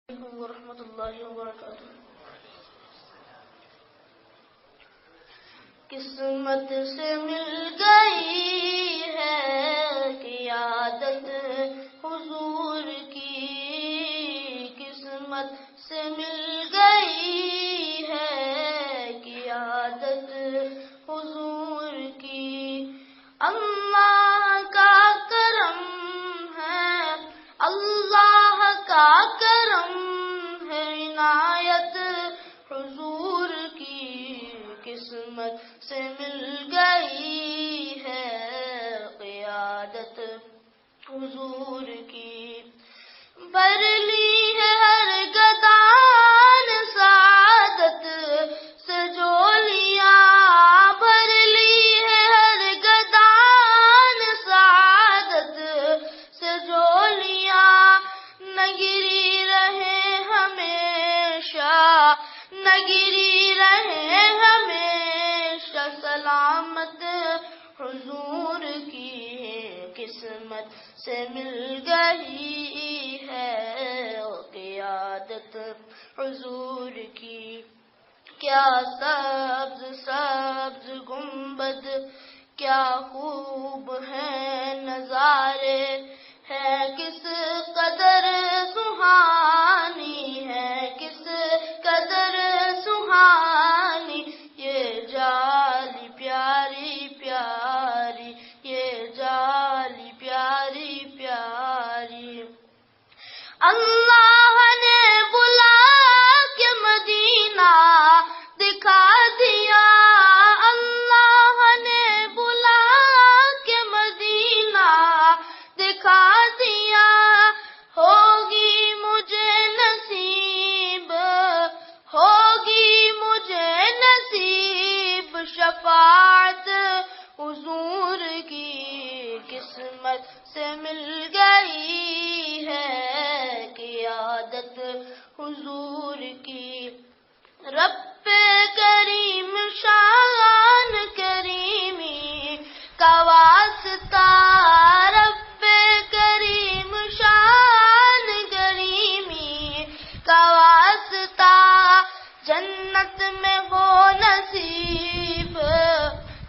ورحمۃ اللہ وبرکاتہ۔ قسمت سے مل گئی ہے قیادت حضور کی، قسمت سے مل گئی ہے قیادت حضور کی۔ اللہ کا کرم ہے، اللہ کا کرم ہے عنایت حضور کی، قسمت سے مل گئی ہے قیادت حضور کی۔ بھر لی ہے ہر گدان سعادت سے جولیاں، بھر لی ہے ہر گدان سعادت سے جولیاں، نہ گری رہے ہمیشہ، نہ گری رہے ہمیشہ سلامت حضور کی، قسمت سے مل گئی ہے قیادت حضور کی۔ کیا سبز سبز گنبد، کیا خوب ہیں نظارے، ہے کس قدر سہانی، ہے کس قدر سہانی، یہ جالی پیاری پیاری، یہ جالی پیاری پیاری۔ اللہ نے بلا کے مدینہ دکھا دیا، اللہ نے بلا کے مدینہ دکھا دیا، ہوگی مجھے نصیب، ہوگی مجھے نصیب شفاعت حضور کی، قسمت سے مل گئی ہے قیادت حضور کی۔ رب کریم شان کریمی کا واسطہ، رب کریم شان کریمی کا واسطہ، جنت میں ہو نصیب،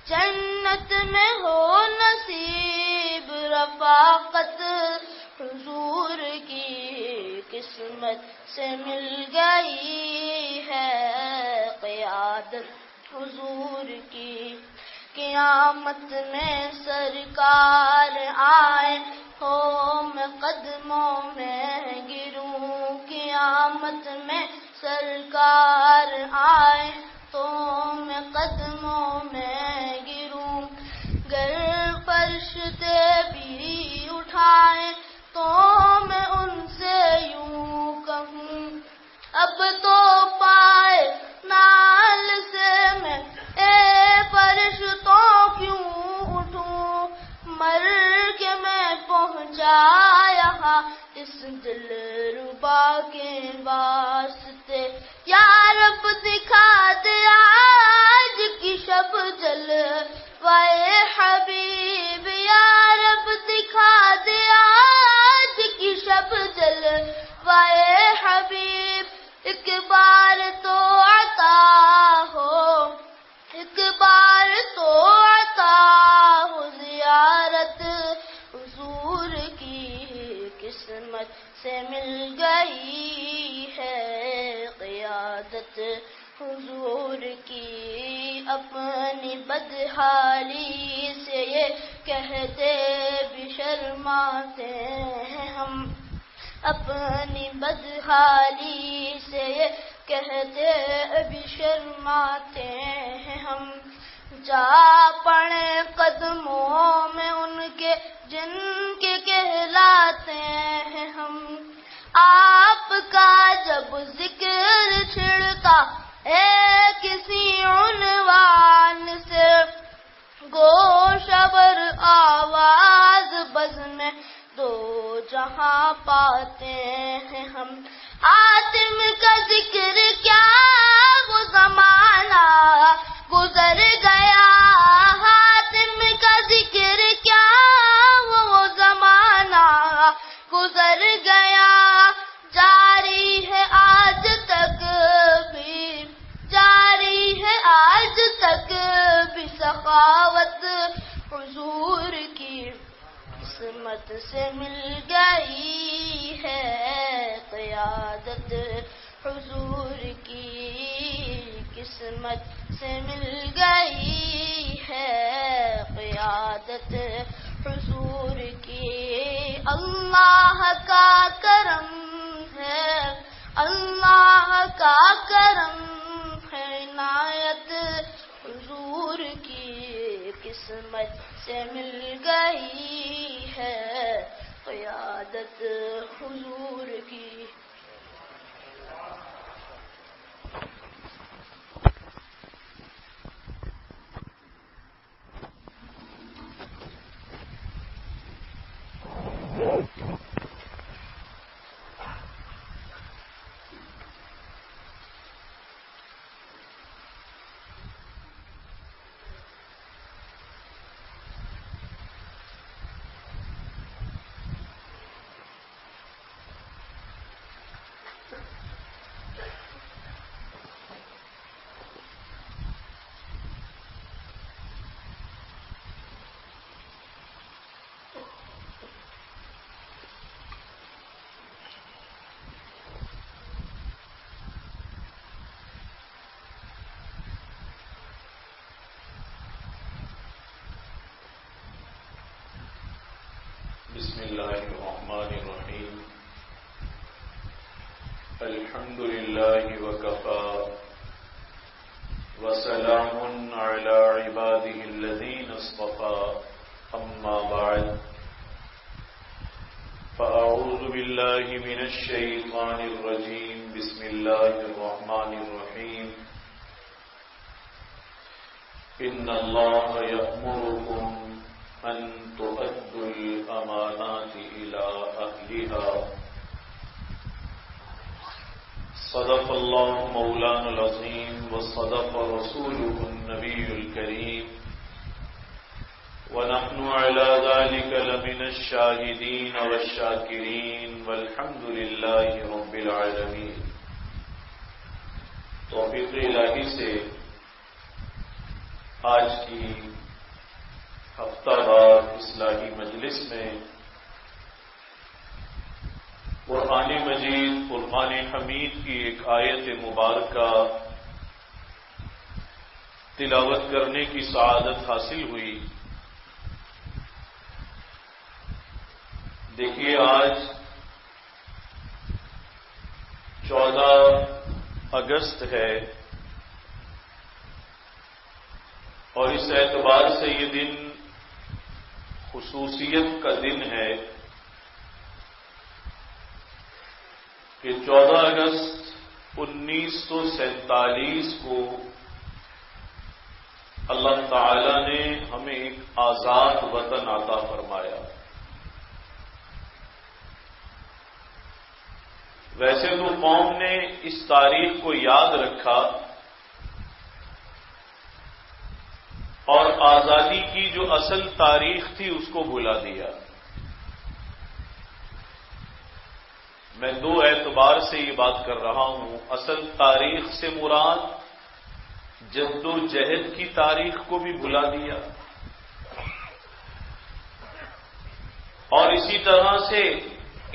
جنت میں ہو نصیب رفاقت حضور کی، قسمت سے مل گئی ہے قیادت حضور کی۔ قیامت میں سرکار آئے ہو میں قدموں میں گروں، قیامت میں سرکار آئے تو میں قدموں میں گروں، گر فرشتے بھی اٹھائے تو میں ان سے یوں کہوں، اب تو پائے نال سے میں اے فرشتوں کیوں اٹھوں، مر کے میں پہنچا یہاں اس دل ربا کے واسطے، یا رب دکھا دے آج کی شب جلوۂ حبیب، یا رب دکھا دے آج کی شب جلوۂ حبیب، ایک بار تو عطا ہو، ایک بار تو عطا ہو زیارت حضور کی، قسمت سے مل گئی ہے قیادت حضور کی۔ اپنی بدحالی سے یہ کہتے بھی شرماتے ہیں ہم، اپنی بدحالی سے یہ کہتے بھی شرماتے ہیں ہم، جا پڑے قدموں میں ان کے جن کے کہلاتے ہیں ہم، آپ کا جب ذکر چھڑتا ہے کسی عنوان سے، گوشور آواز بز میں دو جہاں پاتے ہیں ہم، حاتم کا ذکر کیا وہ زمانہ گزر گیا، حاتم کا ذکر کیا وہ زمانہ گزر گیا، جاری ہے قیادت حضور کی قسمت سے مل گئی ہے، قیادت حضور کی اللہ کا کرم ہے، اللہ کا کرم ہے، عنایت حضور کی قسمت سے مل گئی ہے، قیادت حضور کی. بسم اللہ الرحمن الرحیم. الحمد للہ وکفی وسلام علی عبادہ الذین اصطفی. اما بعد فاعوذ باللہ من الشیطان الرجیم. بسم اللہ الرحمن الرحیم. ان اللہ یأمرکم ان تؤدوا الامانات الى اہلها. صدق اللہ مولانا العظیم وصدق رسوله النبی الکریم ونحن على ذلك لمن الشاہدین والشاکرین والحمد للہ رب العالمین. توفیق الہی سے آج کی ہفتہ وار اصلاحی مجلس میں قرآن مجید فرقان حمید کی ایک آیت مبارکہ تلاوت کرنے کی سعادت حاصل ہوئی. دیکھیے آج 14 اگست ہے اور اس اعتبار سے یہ دن خصوصیت کا دن ہے کہ 14 اگست 1947 کو اللہ تعالی نے ہمیں ایک آزاد وطن عطا فرمایا. ویسے تو قوم نے اس تاریخ کو یاد رکھا اور آزادی کی جو اصل تاریخ تھی اس کو بھلا دیا. میں 2 اعتبار سے یہ بات کر رہا ہوں. اصل تاریخ سے مراد جد و جہد کی تاریخ کو بھی بھلا دیا اور اسی طرح سے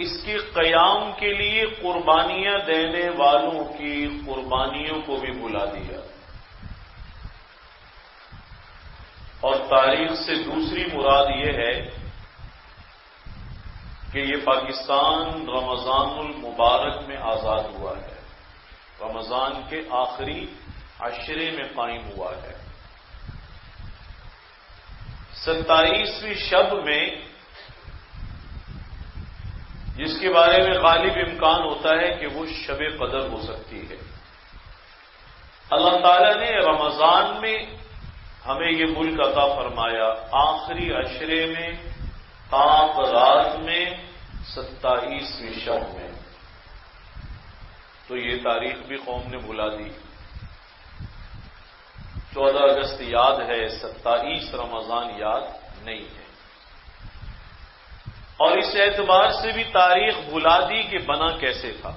اس کے قیام کے لیے قربانیاں دینے والوں کی قربانیوں کو بھی بھلا دیا. اور تاریخ سے دوسری مراد یہ ہے کہ یہ پاکستان رمضان المبارک میں آزاد ہوا ہے، رمضان کے آخری عشرے میں قائم ہوا ہے. 27ویں شب میں جس کے بارے میں غالب امکان ہوتا ہے کہ وہ شب قدر ہو سکتی ہے. اللہ تعالی نے رمضان میں ہمیں یہ ملک عطا فرمایا، آخری عشرے میں آپ رات میں 27ویں شب میں. تو یہ تاریخ بھی قوم نے بھلا دی. 14 اگست یاد ہے، 27 رمضان یاد نہیں ہے. اور اس اعتبار سے بھی تاریخ بھلا دی کہ بنا کیسے تھا.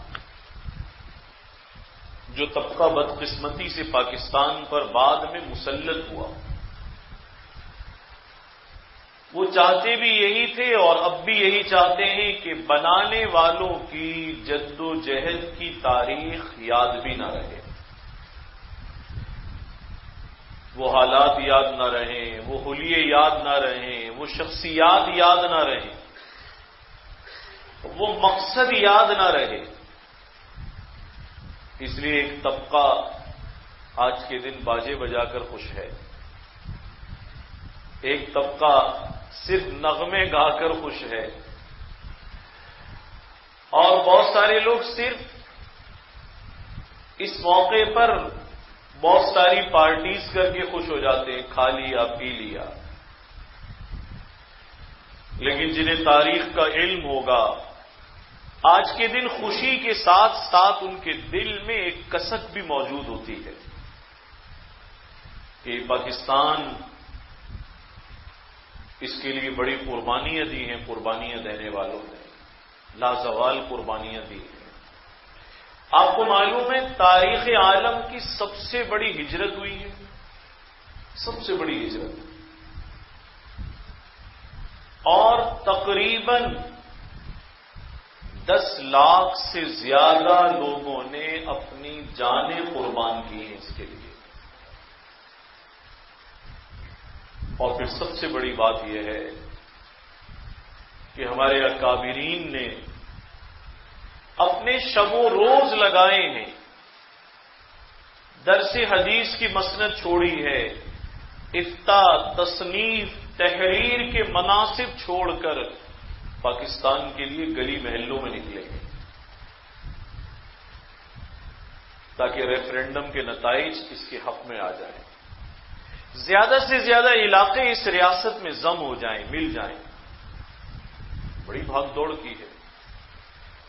جو طبقہ بدقسمتی سے پاکستان پر بعد میں مسلط ہوا وہ چاہتے بھی یہی تھے اور اب بھی یہی چاہتے ہیں کہ بنانے والوں کی جد و جہد کی تاریخ یاد بھی نہ رہے، وہ حالات یاد نہ رہیں، وہ حلیے یاد نہ رہیں، وہ شخصیات یاد نہ رہیں، وہ مقصد یاد نہ رہے۔ اس لیے ایک طبقہ آج کے دن باجے بجا کر خوش ہے، ایک طبقہ صرف نغمے گا کر خوش ہے، اور بہت سارے لوگ صرف اس موقع پر بہت ساری پارٹیز کر کے خوش ہو جاتے ہیں، کھا لیا پی لیا۔ لیکن جنہیں تاریخ کا علم ہوگا، آج کے دن خوشی کے ساتھ ساتھ ان کے دل میں ایک کسک بھی موجود ہوتی ہے کہ پاکستان اس کے لیے بڑی قربانیاں دی ہیں، قربانیاں دینے والوں نے لازوال قربانیاں دی ہیں۔ آپ کو معلوم ہے تاریخ عالم کی سب سے بڑی ہجرت ہوئی ہے، سب سے بڑی ہجرت، اور تقریباً 10 لاکھ سے زیادہ لوگوں نے اپنی جانیں قربان کی ہیں اس کے لیے۔ اور پھر سب سے بڑی بات یہ ہے کہ ہمارے اکابرین نے اپنے شب و روز لگائے ہیں، درس حدیث کی مسند چھوڑی ہے، افتاء، تصنیف، تحریر کے مناصب چھوڑ کر پاکستان کے لیے گلی محلوں میں نکلے ہیں تاکہ ریفرینڈم کے نتائج اس کے حق میں آ جائیں، زیادہ سے زیادہ علاقے اس ریاست میں ضم ہو جائیں، مل جائیں۔ بڑی بھاگ دوڑ کی ہے،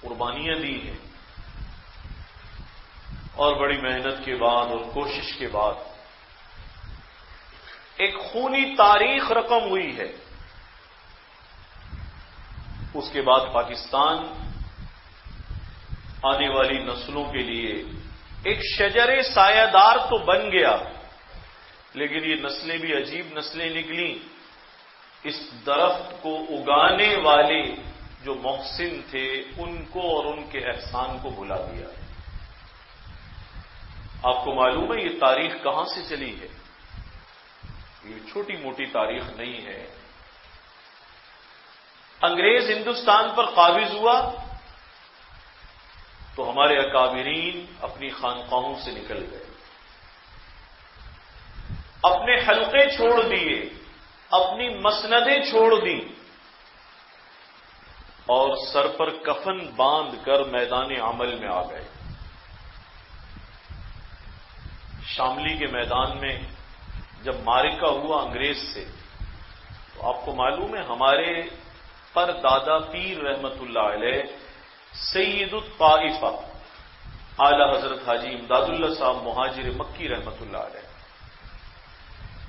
قربانیاں دی ہیں، اور بڑی محنت کے بعد اور کوشش کے بعد ایک خونی تاریخ رقم ہوئی ہے۔ اس کے بعد پاکستان آنے والی نسلوں کے لیے ایک شجر سایہ دار تو بن گیا، لیکن یہ نسلیں بھی عجیب نسلیں نکلیں، اس درخت کو اگانے والے جو محسن تھے ان کو اور ان کے احسان کو بھلا دیا۔ آپ کو معلوم ہے یہ تاریخ کہاں سے چلی ہے؟ یہ چھوٹی موٹی تاریخ نہیں ہے۔ انگریز ہندوستان پر قابض ہوا تو ہمارے اکابرین اپنی خانقاہوں سے نکل گئے، اپنے حلقے چھوڑ دیے، اپنی مسندیں چھوڑ دیں، اور سر پر کفن باندھ کر میدان عمل میں آ گئے۔ شاملی کے میدان میں جب معرکہ ہوا انگریز سے، تو آپ کو معلوم ہے ہمارے پر دادا پیر رحمت اللہ علیہ سید الطائفہ اعلی حضرت حاجی امداد اللہ صاحب مہاجر مکی رحمت اللہ علیہ،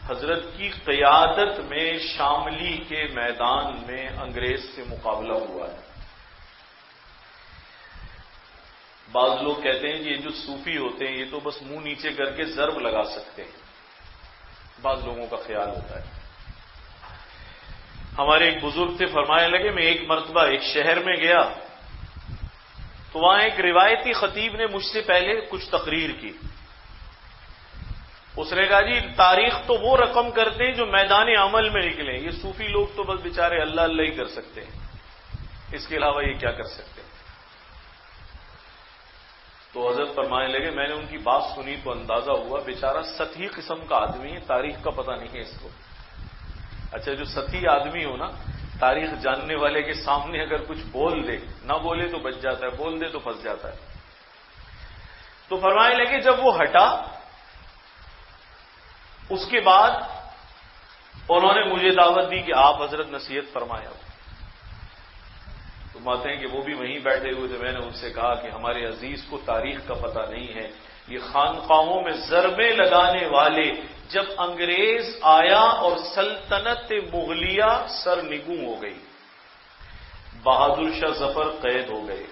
حضرت کی قیادت میں شاملی کے میدان میں انگریز سے مقابلہ ہوا ہے۔ بعض لوگ کہتے ہیں کہ یہ جو صوفی ہوتے ہیں یہ تو بس منہ نیچے کر کے ضرب لگا سکتے ہیں، بعض لوگوں کا خیال ہوتا ہے۔ ہمارے ایک بزرگ تھے، فرمانے لگے میں ایک مرتبہ ایک شہر میں گیا تو وہاں ایک روایتی خطیب نے مجھ سے پہلے کچھ تقریر کی۔ اس نے کہا جی تاریخ تو وہ رقم کرتے ہیں جو میدان عمل میں نکلے، یہ صوفی لوگ تو بس بیچارے اللہ اللہ ہی کر سکتے ہیں، اس کے علاوہ یہ کیا کر سکتے ہیں۔ تو حضرت فرمانے لگے میں نے ان کی بات سنی تو اندازہ ہوا بیچارہ سطحی قسم کا آدمی ہے، تاریخ کا پتہ نہیں ہے اس کو۔ اچھا جو سطحی آدمی ہو نا، تاریخ جاننے والے کے سامنے اگر کچھ بول دے، نہ بولے تو بچ جاتا ہے، بول دے تو پھنس جاتا ہے۔ تو فرمانے لگے جب وہ ہٹا اس کے بعد انہوں نے مجھے دعوت دی کہ آپ حضرت نصیحت فرمایا۔ تو باتیں کہ وہ بھی وہیں بیٹھے ہوئے تھے، میں نے ان سے کہا کہ ہمارے عزیز کو تاریخ کا پتہ نہیں ہے، یہ خانقاہوں میں ضربیں لگانے والے جب انگریز آیا اور سلطنت مغلیہ سرنگوں ہو گئی، بہادر شاہ ظفر قید ہو گئے،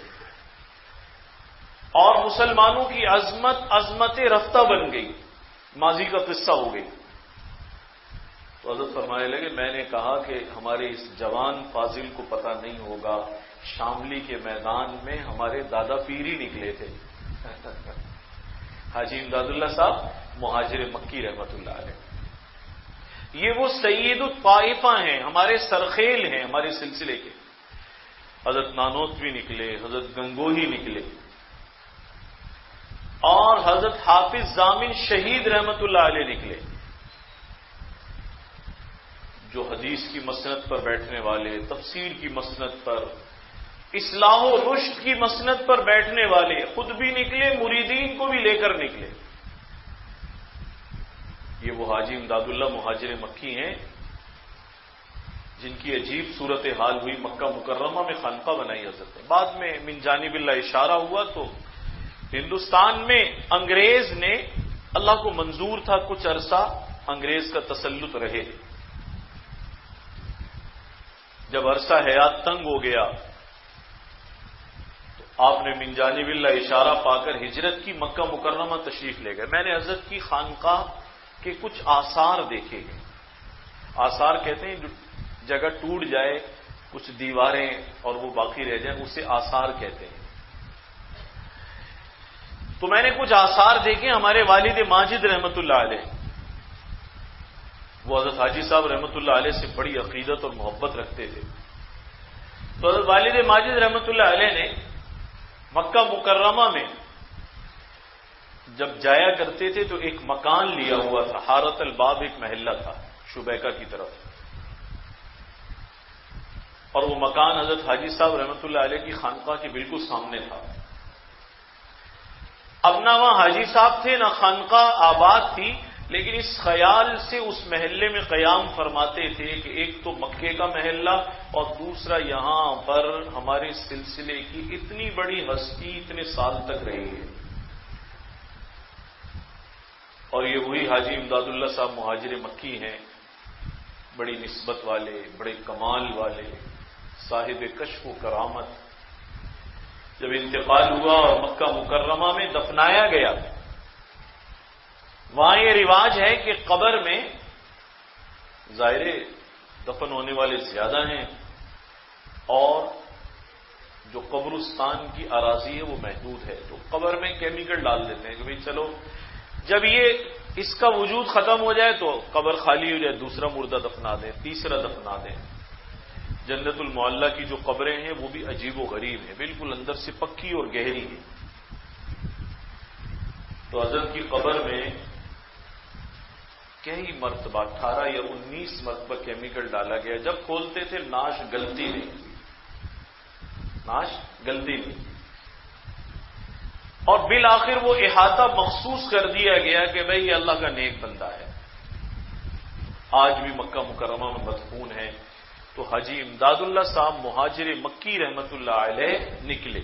اور مسلمانوں کی عظمت رفتہ بن گئی، ماضی کا قصہ ہو گئی۔ تو تو حضرت فرمانے لگے میں نے کہا کہ ہمارے اس جوان فاضل کو پتہ نہیں ہوگا شاملی کے میدان میں ہمارے دادا پیر ہی نکلے تھے حاجی امداد اللہ صاحب مہاجر مکی رحمت اللہ علیہ. یہ وہ سید الطائفہ ہیں، ہمارے سرخیل ہیں ہمارے سلسلے کے. حضرت نانوتوی نکلے، حضرت گنگوہی نکلے، اور حضرت حافظ ضامن شہید رحمت اللہ علیہ نکلے، جو حدیث کی مسند پر بیٹھنے والے، تفسیر کی مسند پر، اصلاح و رشد کی مسند پر بیٹھنے والے، خود بھی نکلے، مریدین کو بھی لے کر نکلے. یہ وہ حاجی امداد اللہ مہاجر مکی ہیں جن کی عجیب صورت حال ہوئی. مکہ مکرمہ میں خانقاہ بنائی حضرت نے. بعد میں من جانب اللہ اشارہ ہوا تو ہندوستان میں انگریز نے، اللہ کو منظور تھا کچھ عرصہ انگریز کا تسلط رہے. جب عرصہ حیات تنگ ہو گیا تو آپ نے من جانب اللہ اشارہ پا کر ہجرت کی، مکہ مکرمہ تشریف لے گئے. میں نے حضرت کی خانقاہ کے کچھ آثار دیکھے ہیں. آثار کہتے ہیں جو جگہ ٹوٹ جائے، کچھ دیواریں اور وہ باقی رہ جائیں، اسے آثار کہتے ہیں. تو میں نے کچھ آثار دیکھے ہمارے والد ماجد رحمت اللہ علیہ. وہ حضرت حاجی صاحب رحمت اللہ علیہ سے بڑی عقیدت اور محبت رکھتے تھے. تو حضرت والد ماجد رحمت اللہ علیہ نے مکہ مکرمہ میں جب جایا کرتے تھے تو ایک مکان لیا ہوا تھا، حارت الباب ایک محلہ تھا شبیکہ کی طرف، اور وہ مکان حضرت حاجی صاحب رحمت اللہ علیہ کی خانقاہ کے بالکل سامنے تھا. اب نہ وہاں حاجی صاحب تھے نہ خانقاہ آباد تھی، لیکن اس خیال سے اس محلے میں قیام فرماتے تھے کہ ایک تو مکے کا محلہ اور دوسرا یہاں پر ہمارے سلسلے کی اتنی بڑی ہستی اتنے سال تک رہی ہے. اور یہ وہی حاجی امداد اللہ صاحب مہاجر مکی ہیں، بڑی نسبت والے، بڑے کمال والے، صاحب کشف و کرامت. جب انتقال ہوا اور مکہ مکرمہ میں دفنایا گیا، وہاں یہ رواج ہے کہ قبر میں ظاہر دفن ہونے والے زیادہ ہیں اور جو قبرستان کی اراضی ہے وہ محدود ہے، تو قبر میں کیمیکل ڈال دیتے ہیں کہ بھئی چلو جب یہ اس کا وجود ختم ہو جائے تو قبر خالی ہو جائے، دوسرا مردہ دفنا دیں، تیسرا دفنا دیں. جنت المعلہ کی جو قبریں ہیں وہ بھی عجیب و غریب ہیں، بالکل اندر سے پکی اور گہری ہیں. تو حضرت کی قبر میں کئی مرتبہ 18 یا 19 مرتبہ کیمیکل ڈالا گیا. جب کھولتے تھے ناش گلتی نہیں، ناش گلتی نہیں، اور بالآخر وہ احاطہ مخصوص کر دیا گیا کہ بھئی یہ اللہ کا نیک بندہ ہے. آج بھی مکہ مکرمہ میں مدفون ہے. تو حاجی امداد اللہ صاحب مہاجر مکی رحمت اللہ علیہ نکلے.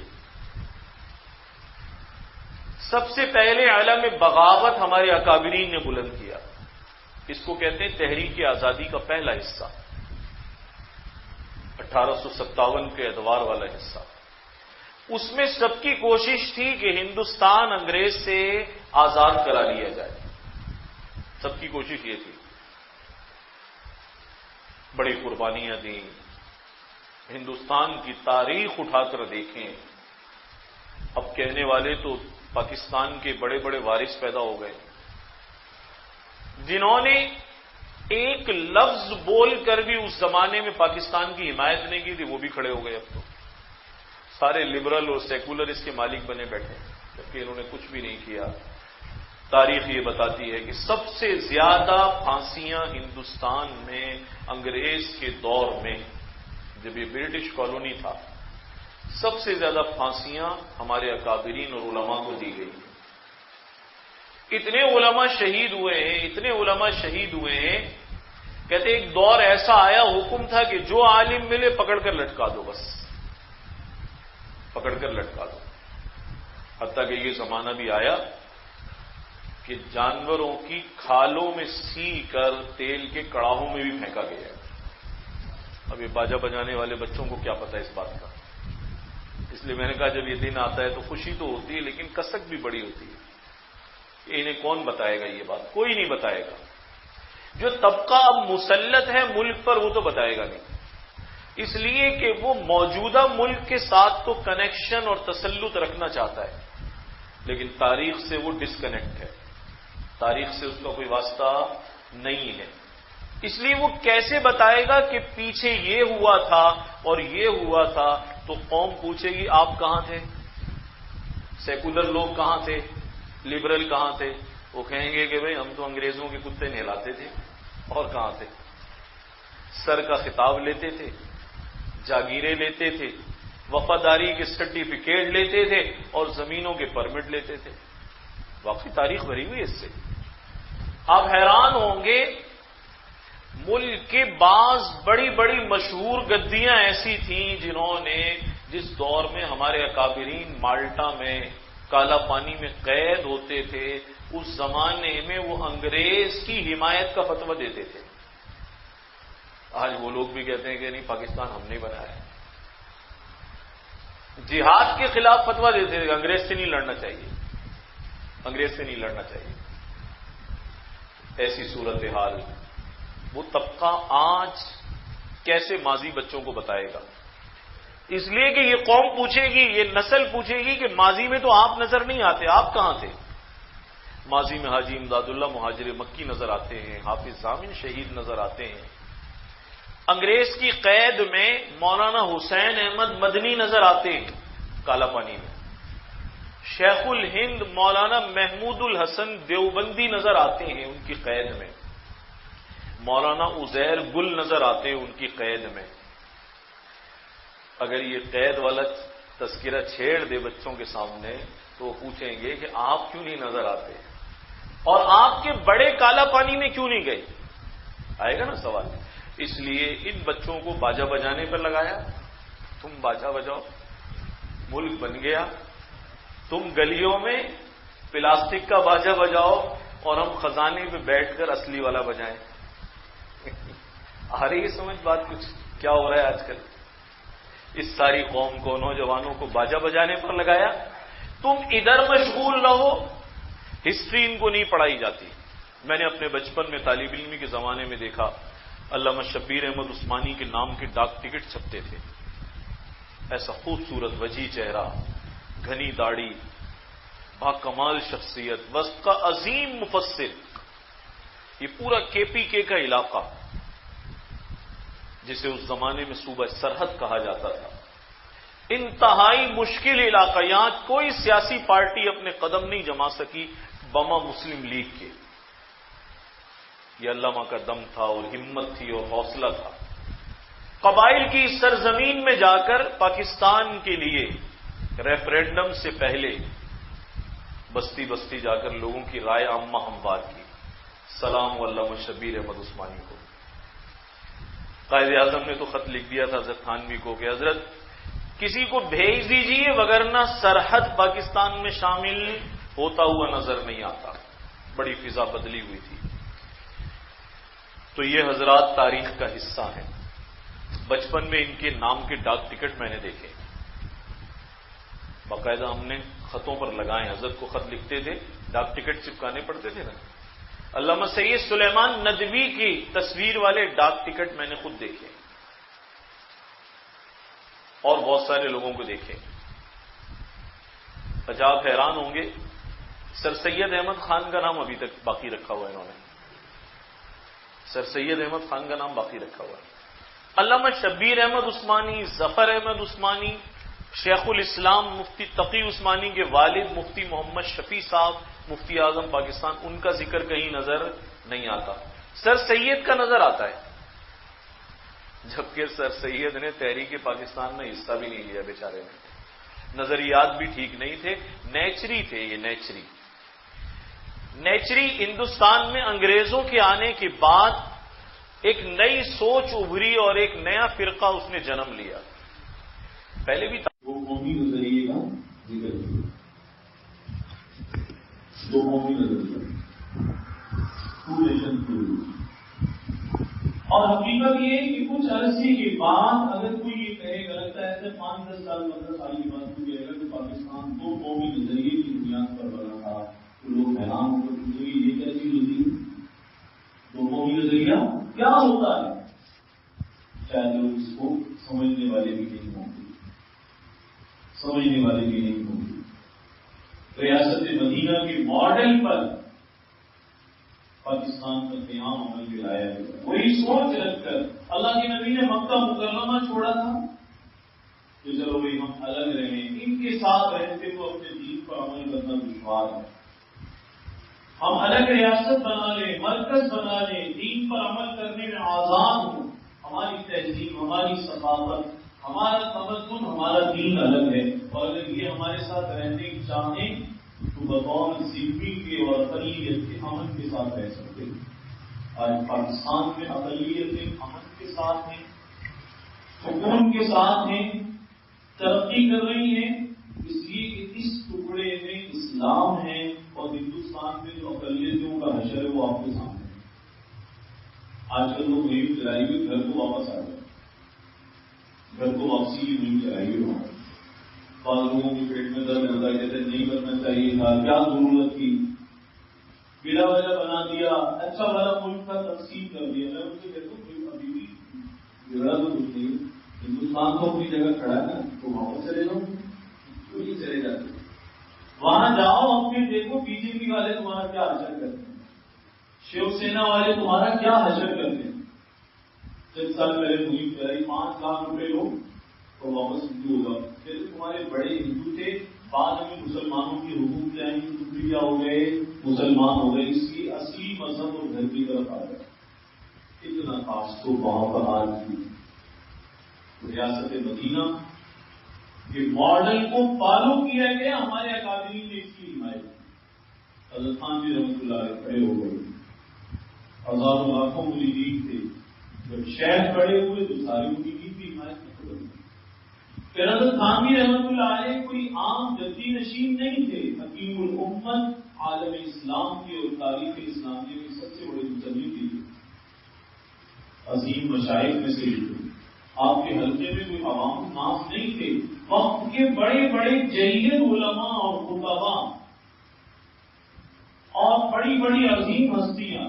سب سے پہلے علم بغاوت ہمارے اکابرین نے بلند کیا. اس کو کہتے ہیں تحریک آزادی کا پہلا حصہ، 1857 کے ادوار والا حصہ. اس میں سب کی کوشش تھی کہ ہندوستان انگریز سے آزاد کرا لیا جائے. سب کی کوشش یہ تھی. بڑی قربانیاں دیں. ہندوستان کی تاریخ اٹھا کر دیکھیں. اب کہنے والے تو پاکستان کے بڑے بڑے وارث پیدا ہو گئے جنہوں نے ایک لفظ بول کر بھی اس زمانے میں پاکستان کی حمایت نہیں کی تھی، وہ بھی کھڑے ہو گئے. اب تو سارے لبرل اور سیکولر اس کے مالک بنے بیٹھے، جبکہ انہوں نے کچھ بھی نہیں کیا. تاریخ یہ بتاتی ہے کہ سب سے زیادہ پھانسیاں ہندوستان میں انگریز کے دور میں، جب یہ برٹش کالونی تھا، سب سے زیادہ پھانسیاں ہمارے اکابرین اور علماء کو دی گئی. اتنے علماء شہید ہوئے ہیں، اتنے علماء شہید ہوئے ہیں. کہتے ایک دور ایسا آیا، حکم تھا کہ جو عالم ملے پکڑ کر لٹکا دو، بس پکڑ کر لٹکا دو. حتیٰ کہ یہ زمانہ بھی آیا کہ جانوروں کی کھالوں میں سی کر تیل کے کڑاہوں میں بھی پھینکا گیا. اب یہ باجا بجانے والے بچوں کو کیا پتا اس بات کا. اس لیے میں نے کہا جب یہ دن آتا ہے تو خوشی تو ہوتی ہے لیکن کسک بھی بڑی ہوتی ہے. انہیں کون بتائے گا یہ بات؟ کوئی نہیں بتائے گا. جو طبقہ اب مسلط ہے ملک پر وہ تو بتائے گا نہیں، اس لیے کہ وہ موجودہ ملک کے ساتھ تو کنیکشن اور تسلط رکھنا چاہتا ہے، لیکن تاریخ سے وہ ڈسکنیکٹ ہے، تاریخ سے اس کا کوئی واسطہ نہیں ہے۔ اس لیے وہ کیسے بتائے گا کہ پیچھے یہ ہوا تھا اور یہ ہوا تھا؟ تو قوم پوچھے گی آپ کہاں تھے؟ سیکولر لوگ کہاں تھے؟ لبرل کہاں تھے؟ وہ کہیں گے کہ بھئی ہم تو انگریزوں کے کتے نہلاتے تھے، اور کہاں تھے؟ سر کا خطاب لیتے تھے، جاگیریں لیتے تھے، وفاداری کے سرٹیفکیٹ لیتے تھے اور زمینوں کے پرمٹ لیتے تھے۔ واقعی تاریخ بھری ہوئی اس سے۔ آپ حیران ہوں گے، ملک کے بعض بڑی بڑی مشہور گدیاں ایسی تھیں جنہوں نے جس دور میں ہمارے اکابرین مالٹا میں کالا پانی میں قید ہوتے تھے، اس زمانے میں وہ انگریز کی حمایت کا فتویٰ دیتے تھے۔ آج وہ لوگ بھی کہتے ہیں کہ نہیں، پاکستان ہم نے بنایا ہے۔ جہاد کے خلاف فتویٰ دیتے تھے، انگریز سے نہیں لڑنا چاہیے، انگریز سے نہیں لڑنا چاہیے۔ ایسی صورتحال وہ طبقہ آج کیسے ماضی بچوں کو بتائے گا؟ اس لیے کہ یہ قوم پوچھے گی، یہ نسل پوچھے گی کہ ماضی میں تو آپ نظر نہیں آتے، آپ کہاں تھے؟ ماضی میں حاجی امداد اللہ مہاجر مکی نظر آتے ہیں، حافظ ضامن شہید نظر آتے ہیں، انگریز کی قید میں مولانا حسین احمد مدنی نظر آتے ہیں کالا پانی میں، شیخ الہند مولانا محمود الحسن دیوبندی نظر آتے ہیں ان کی قید میں، مولانا عزیر گل نظر آتے ہیں ان کی قید میں۔ اگر یہ قید والا تذکرہ چھیڑ دے بچوں کے سامنے تو وہ پوچھیں گے کہ آپ کیوں نہیں نظر آتے، اور آپ کے بڑے کالا پانی میں کیوں نہیں گئے؟ آئے گا نا سوال۔ اس لیے ان بچوں کو باجا بجانے پر لگایا، تم باجا بجاؤ، ملک بن گیا، تم گلیوں میں پلاسٹک کا باجا بجاؤ اور ہم خزانے پہ بیٹھ کر اصلی والا بجائیں۔ آ رہی ہے سمجھ بات کچھ کیا ہو رہا ہے آج کل؟ اس ساری قوم کو، نوجوانوں کو باجا بجانے پر لگایا۔ تم ادھر مشغول رہو، ہسٹری ان کو نہیں پڑھائی جاتی۔ میں نے اپنے بچپن میں طالب علمی کے زمانے میں دیکھا، علامہ شبیر احمد عثمانی کے نام کے ڈاک ٹکٹ چھپتے تھے، ایسا خوبصورت وجیح چہرہ، گھنی داڑھی، با کمال شخصیت، وسط کا عظیم مفسر، یہ پورا کے پی کے کا علاقہ جسے اس زمانے میں صوبہ سرحد کہا جاتا تھا، انتہائی مشکل علاقہ، یہاں کوئی سیاسی پارٹی اپنے قدم نہیں جما سکی بما مسلم لیگ کے۔ یہ علامہ کا دم تھا اور ہمت تھی اور حوصلہ تھا۔ قبائل کی سرزمین میں جا کر پاکستان کے لیے ریفرینڈم سے پہلے بستی بستی جا کر لوگوں کی رائے عامہ ہموار کی۔ سلام علامہ شبیر احمد عثمانی کو۔ قائد اعظم نے تو خط لکھ دیا تھا حضرت تھانوی کو کہ حضرت کسی کو بھیج دیجئے وگرنہ سرحد پاکستان میں شامل ہوتا ہوا نظر نہیں آتا۔ بڑی فضا بدلی ہوئی تھی۔ تو یہ حضرات تاریخ کا حصہ ہیں۔ بچپن میں ان کے نام کے ڈاک ٹکٹ میں نے دیکھے، باقاعدہ ہم نے خطوں پر لگائے، حضرت کو خط لکھتے تھے، ڈاک ٹکٹ چپکانے پڑتے تھے نا۔ علامہ سید سلیمان ندوی کی تصویر والے ڈاک ٹکٹ میں نے خود دیکھے اور بہت سارے لوگوں کو دیکھے۔ اچھا آپ حیران ہوں گے، سر سید احمد خان کا نام ابھی تک باقی رکھا ہوا ہے انہوں نے، سر سید احمد خان کا نام باقی رکھا ہوا ہے۔ علامہ شبیر احمد عثمانی، ظفر احمد عثمانی، شیخ الاسلام مفتی تقی عثمانی کے والد مفتی محمد شفیع صاحب مفتی اعظم پاکستان، ان کا ذکر کہیں نظر نہیں آتا۔ سر سید کا نظر آتا ہے، جبکہ سر سید نے تحریک پاکستان میں حصہ بھی نہیں لیا بیچارے نے، نظریات بھی ٹھیک نہیں تھے، نیچری تھے یہ، نیچری ہندوستان میں انگریزوں کے آنے کے بعد ایک نئی سوچ ابھری اور ایک نیا فرقہ اس نے جنم لیا۔ پہلے بھی دو قومی نظریے کا ذکر کیا، دو قومی نظریہ، ٹو نیشن تھیوری، اور حقیقت یہ ہے کہ کچھ عرصے کے بعد اگر کوئی یہ کہے گا، لگتا ہے ایسے 5-10 سال 15 سال کی بات کو کہے گا کہ پاکستان دو قومی نظریے کی بنیاد پر بنا تھا، تو لوگ حیران ہو کر پوچھیں گے یہ کیا چیز ہوتی ہے؟ لوگوں کی نظریہ کیا ہوتا ہے، شاید لوگ اس کو سمجھنے والے بھی نہیں ہوں گے، سمجھنے والے بھی نہیں ہوں گے۔ ریاست مدینہ کے ماڈل پر پاکستان کا قیام عمل میں لایا گیا۔ وہی سوچ رکھ کر اللہ کے نبی نے مکہ مکرمہ چھوڑا تھا کہ چلو بھائی ہم الگ رہیں، ان کے ساتھ رہتے تو اپنے دین پر عمل کرنا دشوار ہے، ہم الگ ریاست بنا لیں، مرکز بنا لیں، دین پر عمل کرنے میں آزاد ہوں، ہماری تہذیب، ہماری ثقافت، ہمارا تمدن، ہمارا دین الگ ہے، اور اگر یہ ہمارے ساتھ رہنے کی چاہیں تو بطور ذمہ کے اور اقلیت کے امن کے ساتھ رہ سکتے ہیں۔ آج پاکستان میں اقلیتیں امن کے ساتھ ہیں، سکون کے ساتھ ہیں، ترقی کر رہی ہیں، اس لیے کہ اس ٹکڑے میں اسلام ہے، اور ہندوستان میں جو اقلیتوں کا حشر ہے وہ آپ کے سامنے ہے۔ آج کل لوگ مہم چلائی ہوئی گھر کو واپس آ جائے، گھر کو واپسی کی مہم چلائی ہوئی وہاں، بعض لوگوں کے پیٹ میں درد ہوتا ہے، کہتے نہیں کرنا چاہیے تھا، کیا ضرورت تھی، بلا وجہ بنا دیا، اچھا والا ملک کا تقسیم کر دیا۔ میں ان سے کہتا ہوں ابھی بھی بگڑا تو کچھ نہیں، ہندوستان تو اپنی جگہ کھڑا ہے نا، تو وہاں پر چلے جاؤ، کیوں نہیں چلے جاتے؟ وہاں جاؤ اور پھر دیکھو بی جے پی والے تمہارا کیا حشر کرتے ہیں، شیو سینا والے تمہارا کیا حشر کرتے ہیں۔ 6 سال پہلے مہم چلائی، 5 لاکھ روپے لو تو واپس ہندو ہوگا، پھر تمہارے بڑے ہندو تھے، بعد میں مسلمانوں کی حقوق آئیں گی، تم بھی کیا ہو گئے، مسلمان ہو گئے، اس کی اصلی مذہب اور گھر کی طرف آ گئے۔ اتنا خاص تو وہاں پر آج کی ریاست مدینہ کے ماڈل کو فالو کیا گیا، ہمارے اکادمی نے اس کی حمایت کی۔ حضرت خان جی رحمۃ اللہ علیہ کھڑے ہو گئے، ہزاروں لاکھوں مریدین تھے، جب شیخ کھڑے ہوئے تو ساری مریدین کی حمایت میں کھڑے ہوئے۔ پھر حضرت خان جی رحمۃ اللہ علیہ کوئی عام جدی نشین نہیں تھے، حکیم الامت، عالم اسلام کی اور تاریخ اسلامیہ کے سب سے بڑے مصنف تھے، عظیم مشائخ میں سے تھے۔ آپ کے حلقے میں کوئی عوام الناس نہیں تھے، وقت کے بڑے بڑے جلیل علماء اور خطباء اور بڑی بڑی عظیم ہستیاں،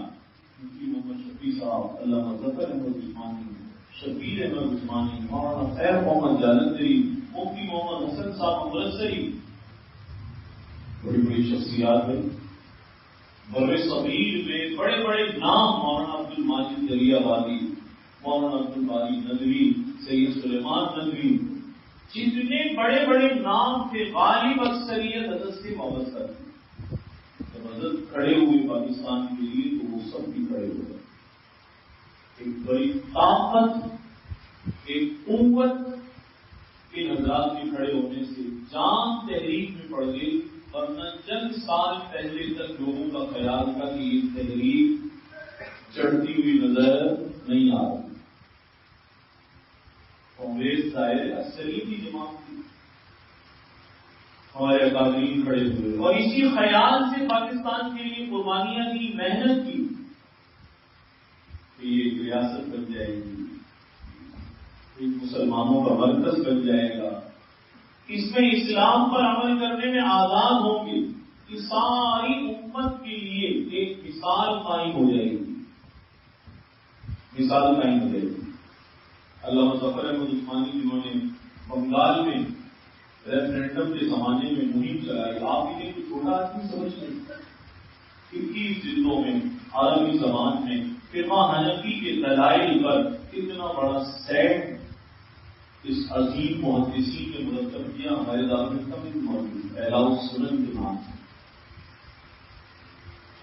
مفتی محمد شفیع صاحب، علامہ ظفر احمد عثمانی، شبیر احمد عثمانی، مولانا خیر محمد جالندری، مفتی محمد حسن صاحب امرتسری، بڑی بڑی شخصیات ہیں۔ بر صغیر میں بڑے بڑے نام، مولانا عبد الماجد دریا بادی، مولانا عبد الباری ندوی، سید سلیمان ندوی، جتنے بڑے بڑے نام تھے، غالب اکثریت حضرت سے وابستہ تھی۔ جب حضرت کھڑے ہوئے پاکستان کے لیے تو وہ سب بھی کھڑے ہوئے۔ ایک بڑی طاقت، ایک قوت ان حضرات کے کھڑے ہونے سے جان تحریک میں پڑ گئی، ورنہ چند سال پہلے تک لوگوں کا خیال تھا کہ یہ تحریک چڑھتی ہوئی نظر نہیں آ رہی۔ کانگریس ظاہر اکثریتی جماعت تھی، ہمارے اکادمین کھڑے ہوئے اور اسی خیال سے پاکستان کے لیے قربانیاں دی، محنت کی کہ یہ ایک ریاست بن جائے گی، ایک مسلمانوں کا مرکز بن جائے گا، اس میں اسلام پر عمل کرنے میں آزاد ہوں گے، کہ ساری امت کے لیے ایک مثال قائم ہو جائے گی، مثال قائم ہو جائے گی۔ علامہ ظفر احمد عثمانی جنہوں نے بنگال میں ریفرینڈم کے زمانے میں مہم چلائی، آپ انہیں کوئی چھوٹا آدمی سمجھ نہیں، 21 جلدوں میں عربی زبان میں فقہ حنفی کے دلائل پر اتنا بڑا سیٹ اس عظیم محدثین نے مرتب کیا، ہمارے دارالحکومت میں موجود ہے، اعلاء السنن کے نام سے،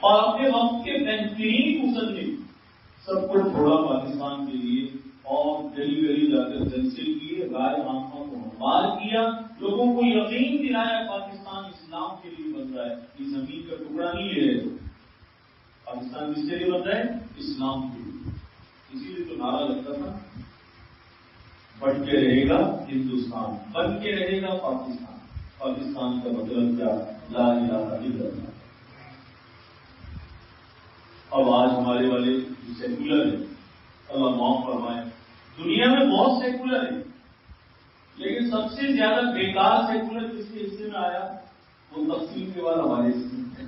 اور اپنے وقت کے بہترین مصنف سب کو چھوڑا پاکستان کے لیے، اور گلی گلی جا کر جلسے کیے، رائے آنکھوں کو ہموار کیا، لوگوں کو یقین دلایا پاکستان اسلام کے لیے بن رہا ہے، یہ زمین کا ٹکڑا نہیں لے رہے، پاکستان کس کے لیے بن رہا ہے؟ اسلام کے لیے۔ اسی لیے تو نعرہ لگتا تھا، بن کے رہے گا ہندوستان، بن کے رہے گا پاکستان۔ پاکستان کا مطلب کیا؟ لا الہ الا اللہ۔ اب آج ہمارے والے جو سیکولر ہیں، اللہ معاف فرمائے، دنیا میں بہت سیکولر ہیں، لیکن سب سے زیادہ بیکار سیکولر کس کے حصے میں آیا؟ وہ تقسیم کے بعد ہمارے حصے میں،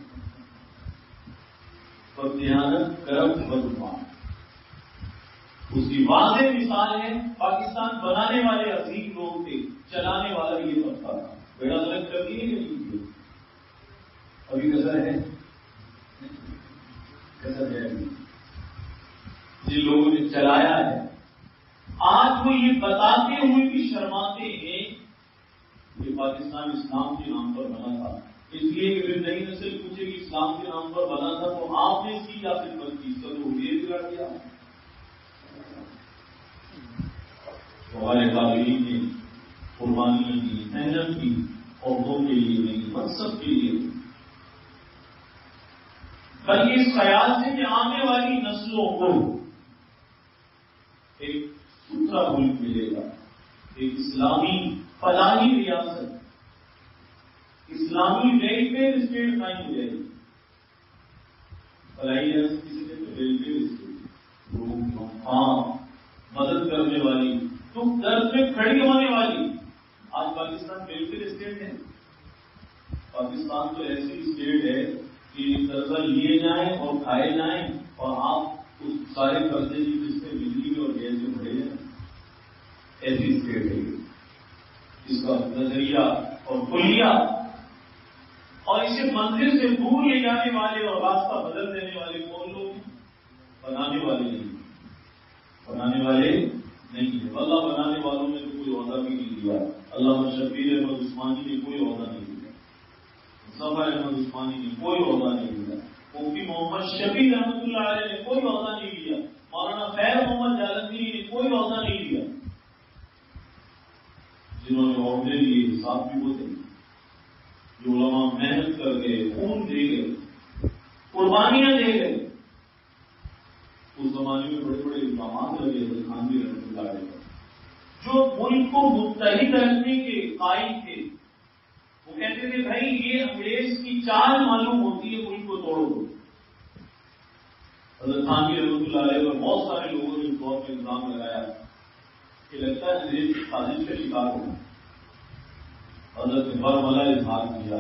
اور دیانت کرم بدمان. اس کی واضح مثال ہے پاکستان بنانے والے عظیم لوگ تھے, چلانے والا یہ طبقہ تھا. بیڑا غلط کر دیے کہ نہیں کیے؟ ابھی کیسا ہے جن لوگوں نے چلایا ہے, آج وہ یہ بتاتے ہوئے بھی شرماتے ہیں کہ پاکستان اسلام کے نام پر بنا تھا. اس لیے کہ پھر نئی نسل پوچھے کہ اسلام کے نام پر بنا تھا تو آپ نے اس کی کیا خدمت کی, تو یہ بگاڑ دیا. ہمارے قابلین نے قربانیاں دی, محنت کی, عہدوں کے لیے نہیں, منصب کے لیے, بلکہ اس خیال سے کہ آنے والی نسلوں کو ایک ستھرا ملک ملے گا, ایک اسلامی فلاحی ریاست, اسلامی ویلفیئر اسٹیٹ قائم ہو جائے گی. فلاحی ریاست کسی نے تو ویلفیئر اسٹیٹ, ہاں مدد کرنے والی, دکھ درد میں کھڑی ہونے والی. آج پاکستان ویلفیئر اسٹیٹ ہے. پاکستان تو ایسی اسٹیٹ ہے کہ قرضہ لیے جائیں اور کھائے جائیں اور آپ اس سارے قرضے کی قسطیں بجلی اور گیس میں بھرے جائیں. ایسی اسٹیٹ ہے اس کا نظریہ اور کلیہ, اور اسے منزل سے دور لے جانے والے اور راستہ بدل دینے والے کون لوگ ہیں؟ بنانے والے نہیں, بنانے والے نہیں ہے. اللہ بنانے والوں نے تو کوئی عہدہ بھی نہیں دیا. علامہ شبیر احمد عثمانی نے کوئی عہدہ نہیں دیا, ظفر احمد عثمانی نے کوئی عہدہ نہیں دیا, مفتی محمد شبیر رحمۃ اللہ علیہ نے کوئی عہدہ نہیں دیا, مولانا خیر محمد جالندھری نے کوئی عہدہ نہیں دیا. جنہوں نے عہدے لیے حساب بھی وہ تھے جو علماء محنت کر گئے, خون دے گئے, قربانیاں دے گئے. اس زمانے میں بڑے بڑے اقدامات لگے تھے خانوی رحمۃ اللہ علیہ جو ملک کو متحد رکھنے کے قائل تھے. وہ کہتے تھے بھائی یہ انگریز کی چال معلوم ہوتی ہے, ملک کو توڑو. حضرت خانوی رحمۃ اللہ علیہ اور بہت سارے لوگوں نے اس دور میں الزام لگایا کہ لگتا ہے انگریز کی سازش کا شکار ہو. حضرت نے برملا اظہار کیا,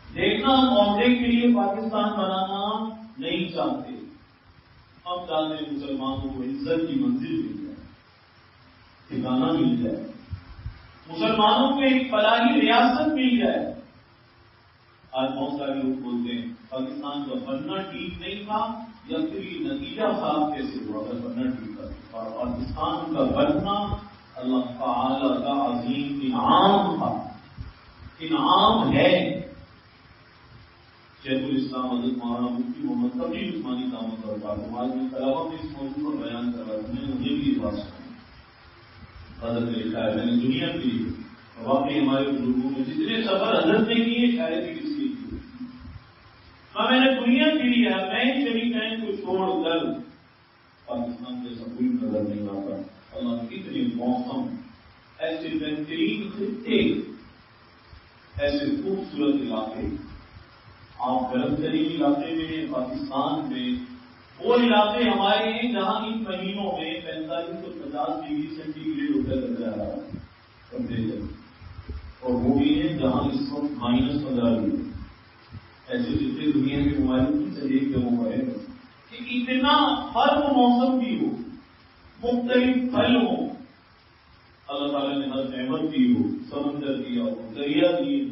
دیکھنا ہم عہدے کے لیے پاکستان بنانا نہیں چاہتے, ہم چاہتے ہیں مسلمانوں کو عزت کی منزل مل جائے, ٹھکانا مل جائے, مسلمانوں کو ایک فلاحی ریاست مل جائے. آج بہت سارے لوگ بولتے ہیں پاکستان کا بننا ٹھیک نہیں تھا, یا پھر یہ نتیجہ صاحب کیسے ہوا اگر بننا ٹھیک تھا. اور پاکستان کا بننا اللہ تعالی کا عظیم انعام تھا, انعام ہے. شیخ الاسلام حضرت مولانا مفتی محمد تقی عثمانی دامت برکاتہ آج میں کلامہ میں اس موضوع پر بیان کر رہا تھا. مجھے بھی یہ بات سنی, حضرت نے لکھا ہے, میں نے دنیا کے لیے واقعی ہمارے بزرگوں میں جتنے سفر حضرت نے کیے شاید ہی کس لیے کیے. میں نے دنیا کے لیے میں شریفین کو چھوڑ کر پاکستان جیسا کوئی نظر نہیں آتا. اللہ نے کتنے موسم, ایسے بہترین خطے, ایسے خوبصورت علاقے. آپ گرم ترین علاقے میں پاکستان میں وہ علاقے ہمارے ہیں جہاں ان مہینوں میں 45 سے 50 ڈگری سینٹی گریڈ ہوتا کر جا رہا ہے ٹیمپریچر, اور وہ بھی ہیں جہاں اس وقت -15 ڈگری. ایسے جتنے دنیا کے ممالک سے ایک جگہوں پر ہے کہ اتنا ہر وہ موسم بھی ہو, مختلف پھل ہو, اللہ تعالیٰ نے ہر نعمت دی ہو, سمندر دیا ہو, دریا دیے,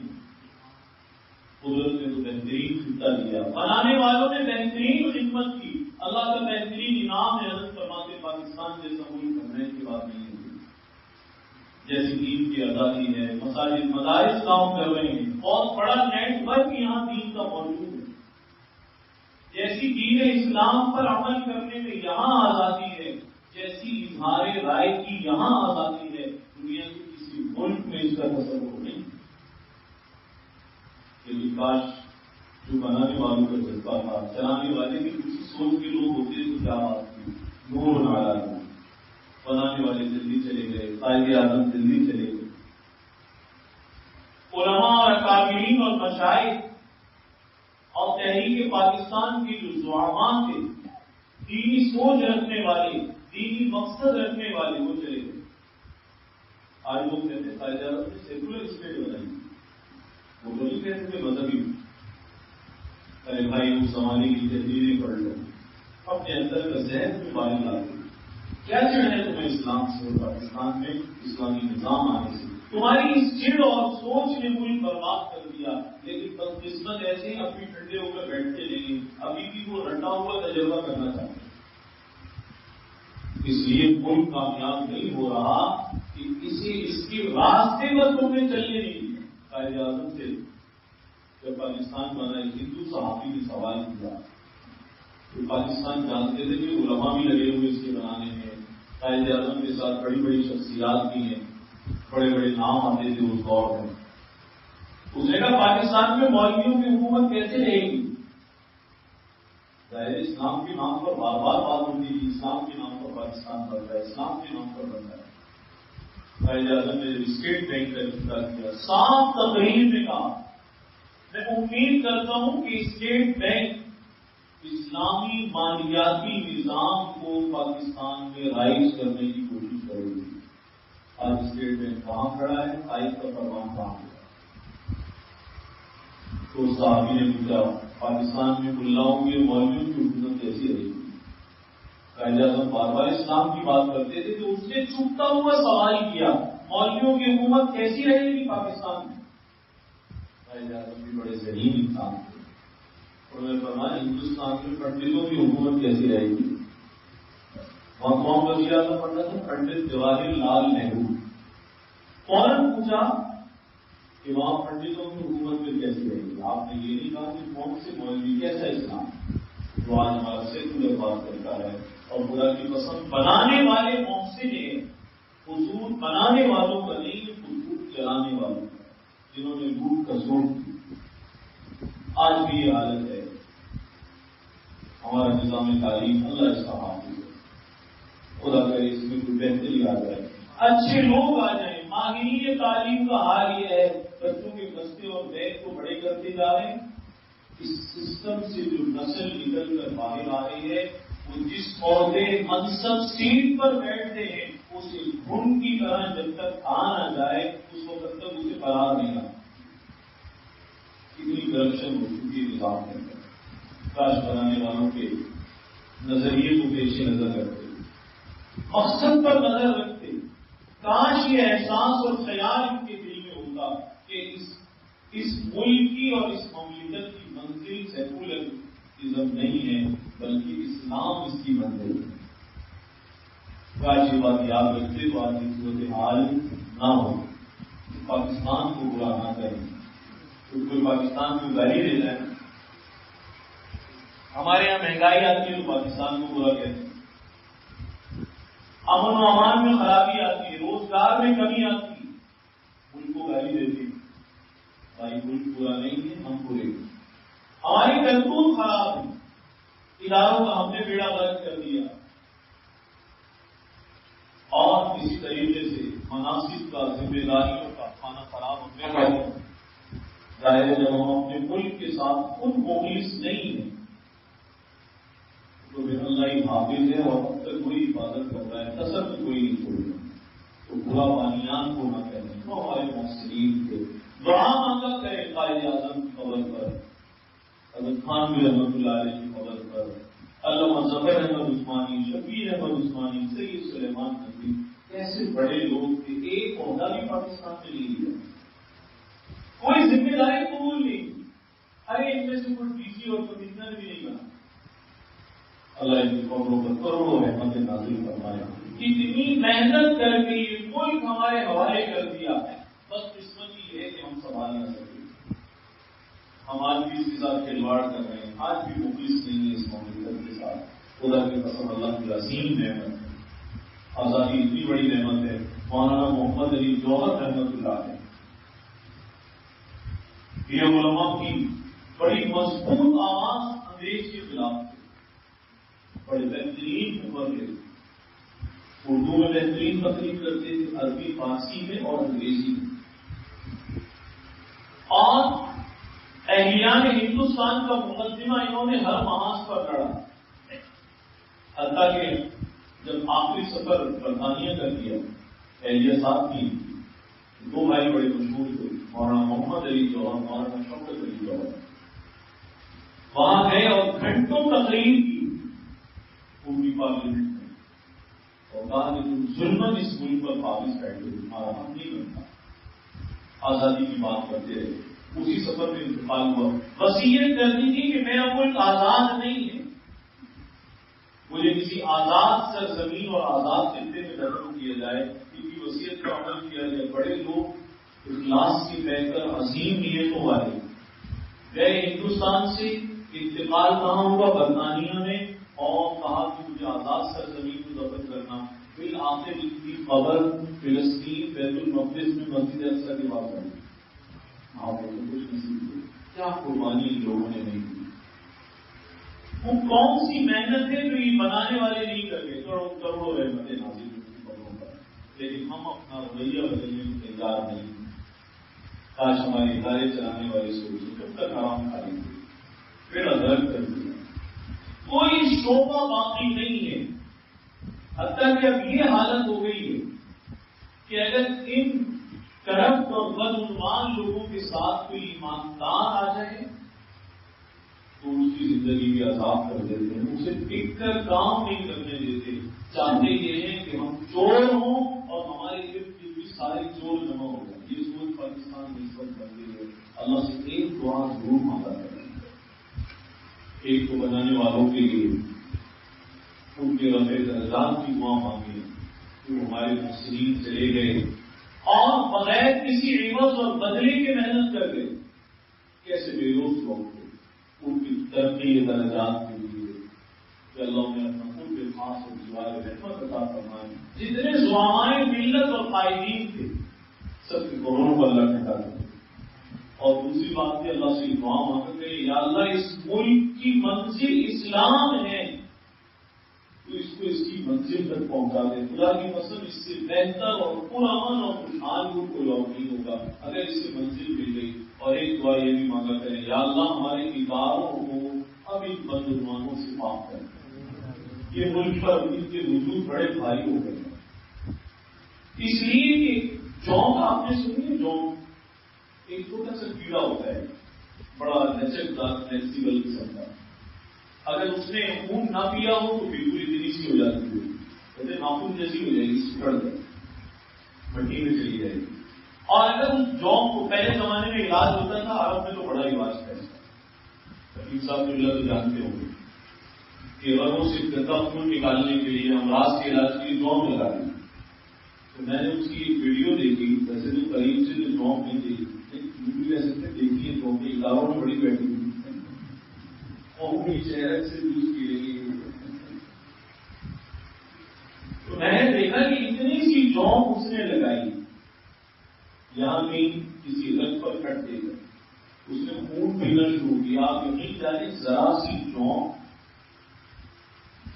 قدرت نے تو بہترین خطہ دیا, بنانے والوں نے بہترین خدمت کی. اللہ کا بہترین انعام ہے. حضرت فرماتے پاکستان جیسا ملک بننے کی بات نہیں ہوتی. جیسی دین کی آزادی ہے, مساجد مدارس کام کر رہے ہیں, بہت بڑا نیٹ ورک یہاں دین کا موجود ہے. جیسی دین اسلام پر عمل کرنے میں یہاں آزادی ہے, جیسی اظہار رائے کی یہاں آزادی ہے, دنیا کے کسی ملک میں اس کا تصور نہیں. لیکن کاش جو بنانے والوں کا جذبہ تھا, چلانے والے کی کچھ سوچ کے لوگ ہوتے تو کیا بات تھی. نور نالا بنانے والے دلی چلے گئے, قائد اعظم دلی چلے گئے, علماء اور اکابرین اور مشائخ اور تحریک پاکستان کے جو زعماء تھے, دینی سوچ رکھنے والے, دینی مقصد رکھنے والے, وہ چلے گئے. آج لوگ کہتے ہیں قائد اعظم نے سیکولر اسٹیٹ بنائی, وہ تو نہیں کہتے تھے مذہبی. ارے بھائی اس زمانے کی تحریریں پڑھ لو، اپنے اندر کا ذہن میں باہر لا دو. کیا چڑھ ہے تمہیں اسلام سے اور پاکستان میں اسلامی نظام آنے سے؟ تمہاری اس چڑ اور سوچ نے ملک برباد کر دیا. لیکن بدقسمت ایسے ہی ابھی ٹھنڈے ہو کر بیٹھتے نہیں، ابھی بھی وہ رٹا ہوا تجربہ کرنا چاہتے ہیں. اس لیے ملک کامیاب نہیں ہو رہا کہ اس کے راستے پر تم نے چلنے نہیں دیا. قائد اعظم سے جب پاکستان بنا ایک ہندو صحافی نے سوال کیا، تو پاکستان جانتے تھے کہ علماء بھی لگے ہوئے اس کے بنانے میں، قائد اعظم کے ساتھ بڑی بڑی شخصیات بھی ہیں، بڑے بڑے نام آتے تھے اس دور میں. اس نے کہا پاکستان میں مولویوں کی حکومت کیسے رہے گی؟ ظاہر اسلام کے نام پر بار بار بات ہوتی تھی، اسلام کے نام پر پاکستان بن رہا ہے، اسلام کے نام پر بن رہا ہے. قائد اعظم نے اسٹیٹ بینک کا افتتاح کیا، صاف تقریر میں کہا میں امید کرتا ہوں کہ اسٹیٹ بینک اسلامی مالیاتی نظام کو پاکستان میں رائج کرنے کی کوشش کرے گی. آج اسٹیٹ بینک کہاں کھڑا ہے؟ قائد کا فرمان کہاں ہے؟ تو صحابی نے پوچھا پاکستان میں ملاؤں کی مولویوں کی حکومت کیسی رہے گی؟ قائد اعظم بار بار اسلام کی بات کرتے تھے تو اس نے چپتا ہوا سوال کیا مولویوں کی حکومت کیسی رہے گی پاکستان میں؟ قائد اعظم بھی بڑے ذہین انسان تھے، انہوں نے فرمایا ہندوستان میں پنڈتوں کی حکومت کیسی رہے گی؟ وہاں وزیر اعظم پڑھنا تھا پنڈت جواہر لال نہرو. فوراً پوچھا کہ وہاں پنڈتوں کی حکومت میں کیسی رہے گی؟ آپ نے یہ نہیں کہا کہ کون سے مولوی کیسا اسلام جو آج ہمارا سیکولر بات کرتا ہے اور خدا کی قسم بنانے والے محسن ہیں، حضور بنانے والوں کا نہیں، حضور چلانے والوں کا، جنہوں نے لوٹ کا زور کی. آج بھی یہ حالت ہے. ہمارا نظام تعلیم اللہ اس کا حافظ ہے، خدا کرے اس میں کوئی بہتری آ جائے، اچھے لوگ آ جائیں. ماہرین تعلیم کا حال یہ ہے بچوں کے بستے اور بیگ کو بڑے کرتے جا رہے ہیں. اس سسٹم سے جو نسل نکل کر باہر آ رہی ہے وہ جس عہدے منصب سیٹ پر بیٹھتے ہیں اسے گھن کی طرح جب تک آ نہ جائے اس وقت تک اسے قرار نہیں آتا. کتنی کرپشن ہو چکی ہے نظام کے اندر. کاش بنانے والوں کے نظریے کو پیش نظر رکھتے، مقصد پر نظر رکھتے. کاش یہ احساس اور خیال ان کے دل میں ہوتا کہ اس ملک کی اور اس مملکت کی منزل سیکولرزم نہیں ہے بلکہ اسلام اس کی منزل ہے. کاش یہ بات یاد رکھتے تو آج کی صورتحال نہ ہو. پاکستان کو برا نہ کریں، کوئی پاکستان کو گالی دے جائے. ہمارے یہاں مہنگائی آتی ہے تو پاکستان کو برا کہتے ہیں، امن و امان میں خرابی آتی ہے، روزگار میں کمی آتی ہے، ملک کو گالی دیتی. بھائی ملک پورا نہیں ہے، ہم پورے ہیں. ہماری کرتوت خراب ہے، اداروں کا ہم نے بیڑا غرق کر دیا. اور اسی طریقے سے مناسب کا ذمہ داریوں کا کھانا خراب ہونے کا ظاہر ہے. جب ہم اپنے ملک کے ساتھ خود مخلص نہیں ہیں تو پھر اللہ ہی حافظ ہے اور اب تک کوئی حفاظت کر رہا ہے، کسر تو کوئی نہیں چھوڑ رہا. تو برا بانیان کو نہ کہنے تو ہمارے محسنین تھے. دعا مانگا کرے قائد اعظم کی قبر پر، حضرت خان بھی رحمۃ اللہ علیہ کی قبر پر، علامہ ظفر احمد عثمانی، شبیر احمد عثمانی، سید سلیمان ندوی، کیسے بڑے لوگ تھے. ایک عہدہ بھی پاکستان میں نہیں لیا، کوئی ذمہ داری قبول نہیں. ارے ان میں سے کوئی ڈی سی اور کمشنر بھی نہیں بنا. اللہ ان کی قبروں پر کروڑوں رحمت نازل فرمایا. اتنی محنت کر کے یہ ملک ہمارے حوالے کر دیا ہے، بس قسمت یہ ہے کہ ہم سنبھال نہ سکے. ہم آج بھی اس کے ساتھ کھلواڑ کر رہے ہیں، آج بھی مخلص نہیں ہے اس مملکت کے ساتھ. خدا کی قسم اللہ کی عظیم نعمت ہے، آزادی اتنی بڑی نعمت ہے. مولانا محمد علی جوہر رحمۃ اللہ ہے، یہ علماء کی بڑی مضبوط آواز انگریز کے خلاف تھی. بڑے بہترین مبلغ، اردو میں بہترین تقریر کرتے تھے، عربی فارسی میں اور انگریزی میں. اور اہلیان ہندوستان کا مقدمہ انہوں نے ہر محاذ پر لڑا. حتیٰ کہ جب آخری سفر برطانیہ کا کیا، اہلیہ صاحب کی دو بھائی بڑے مشہور تھے، مولانا محمد علی جوہر، مولانا شوکت علی جوہر. وہاں گئے اور گھنٹوں تقریر کی پوری پارلیمنٹ میں، اور کہا کہ تم ظلمن اس ملک پر قابض بیٹھے ہو، تمہارا حق نہیں بنتا، آزادی کی بات کرتے رہے۔ اسی سفر میں انتقال ہوا، وصیت کرنی تھی کہ میرا ملک آزاد نہیں ہے، مجھے کسی آزاد سرزمین اور آزاد خطے میں دفن کیا جائے، ان کی وصیت کا عمل کیا جائے۔ بڑے لوگ اخلاص کی بہ کر عظیم نیتوں والے گئے ہندوستان سے، انتقال کہاں ہوا؟ برطانیہ میں، اور کہا کہ مجھے آزاد سرزمین کو دفن کرنا۔ بالآخر ان کی قبر فلسطین بیت المقدس میں مسجد اقصی کے پاس آئی۔ آپ کو کچھ نہیں ہوئی، کیا قربانی ان لوگوں نے نہیں دی؟ وہ کون سی محنت ہے جو یہ بنانے والے نہیں کر گئے؟ کروڑوں رحمتیں نازل ہوئی ان قبروں پر، لیکن ہم اپنا رویہ بدلنے میں تیار نہیں۔ کاش ہمارے ادارے چلانے والے سوچیں کب تک آرام کھا لیں گے، پھر ادر کر دیں۔ کوئی شعبہ باقی نہیں ہے، حتیٰ کہ اب یہ حالت ہو گئی ہے کہ اگر ان کرپٹ اور بدعنوان لوگوں کے ساتھ کوئی ایماندار آ جائے تو اس کی زندگی بھی عذاب کر دیتے ہیں، اسے ٹک کر کام نہیں کرنے دیتے۔ چاہتے یہ ہیں کہ ہم چور ہوں اور ہمارے ارد گرد بھی سارے چور جمع ہو جائیں۔ یہ سوچ پاکستان میں اس وقت بن گئی ہے۔ اللہ سے ایک دعا ضرور مانگا کریں، ایک کو بنانے والوں کے لیے ان کے رفع درجات کی دعا مانگیں کہ وہ ہمارے محسنین چلے گئے اور بغیر کسی عوض اور بدلے کے محنت کر گئے، کیسے بے روز لوگ تھے، ان کی ترقی درجات کے لیے کہ اللہ نے اپنا خود کے خاص اور دیوار رحمت عطا فرمائے۔ جتنے زعمائے ملت اور قائدین تھے سب کے کروڑوں کو اللہ ٹھکا دے۔ اور دوسری بات ہے اللہ سے دعا مانگتے ہیں، یا اللہ اس ملک کی منزل اسلام ہے تو اس کو اس کی منزل تک پہنچا دے۔ خدا کی قسم اس سے بہتر اور پرامن اور خوشحال کو کوئی اور نہیں ہوگا اگر اس سے منزل مل گئی۔ اور ایک دعا یہ بھی مانگا کریں، یا اللہ ہمارے اداروں کو اب ان بدعنوانوں سے معاف کریں۔ یہ ملک پر ان کے وجود بڑے بھاری ہو گئے ہیں، اس لیے کہ جونک آپ نے سنی، جونک ایک چھوٹا سا کیڑا ہوتا ہے، بڑا لچکدار فلیکسیبل قسم کا، اگر اس نے خون نہ پیا ہو تو بالکل اتنی سی ہو جاتی ہے، جیسے ناخن جیسی ہو جائے گی، سکڑ جائے مٹی میں چلی جائے گی۔ اور اگر اس جونک کو پہلے زمانے میں علاج ہوتا تھا، عرب میں تو بڑا علاج تھا اس کا، حکیم صاحب جو تو جانتے ہوں گے کہ غربوں سے گندا خون نکالنے کے لیے امراض کے علاج کے لیے جونک لگا دی۔ تو میں نے اس کی ایک ویڈیو دیکھی، ویسے تو قریب سے جو جونک نہیں دیکھی، ویڈیو ایسے دیکھی ہے جونک کے اداروں میں بڑی بیٹھی ہوئی اور اپنی شہرت سے یوز کی رہی ہے۔ تو میں نے دیکھا کہ اتنی سی جونک اس نے لگائی، یہاں کہیں کسی رگ پر کٹ دے کر اس نے خون پینا شروع کیا۔ آپ یقین جانے ذرا سی جونک